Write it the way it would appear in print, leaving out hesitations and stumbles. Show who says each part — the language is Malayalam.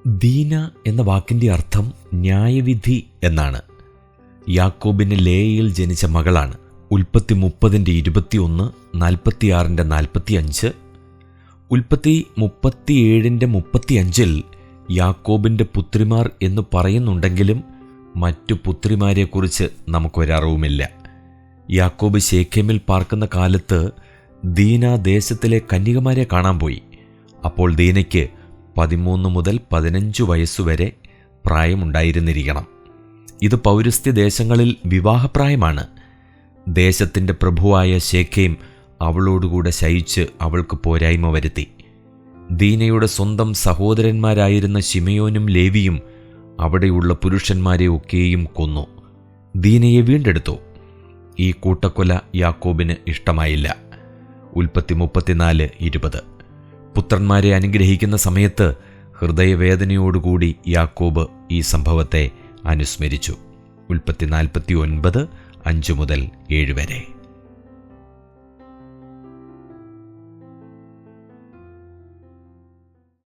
Speaker 1: ദീന എന്ന വാക്കിൻ്റെ അർത്ഥം ന്യായവിധി എന്നാണ്. യാക്കോബിന് ലേയയിൽ ജനിച്ച മകളാണ്. ഉൽപ്പത്തി 30:21, 46:45. ഉൽപ്പത്തി 37:35 യാക്കോബിൻ്റെ പുത്രിമാർ എന്ന് പറയുന്നുണ്ടെങ്കിലും മറ്റു പുത്രിമാരെക്കുറിച്ച് നമുക്കൊരറിവുമില്ല. യാക്കോബ് ശേഖേമിൽ പാർക്കുന്ന കാലത്ത് ദീന ദേശത്തിലെ കന്യകമാരെ കാണാൻ പോയി. അപ്പോൾ ദീനയ്ക്ക് 13 മുതൽ 15 വയസ്സുവരെ പ്രായമുണ്ടായിരുന്നിരിക്കണം. ഇത് പൗരസ്ത്യ ദേശങ്ങളിൽ വിവാഹപ്രായമാണ്. ദേശത്തിൻ്റെ പ്രഭുവായ ശേഖേം അവളോടുകൂടെ ശയിച്ച് അവൾക്ക് പോരായ്മ വരുത്തി. ദീനയുടെ സ്വന്തം സഹോദരന്മാരായിരുന്ന ശിമയോനും ലേവിയും അവിടെയുള്ള പുരുഷന്മാരെ ഒക്കെയും കൊന്നു. ദീനയെ വീണ്ടെടുത്തു. ഈ കൂട്ടക്കൊല യാക്കോബിന് ഇഷ്ടമായില്ല. ഉൽപ്പത്തി 34:20. പുത്രന്മാരെ അനുഗ്രഹിക്കുന്ന സമയത്ത് ഹൃദയവേദനയോടുകൂടി യാക്കോബ് ഈ സംഭവത്തെ അനുസ്മരിച്ചു. ഉൽപ്പത്തി 49:5-7 വരെ.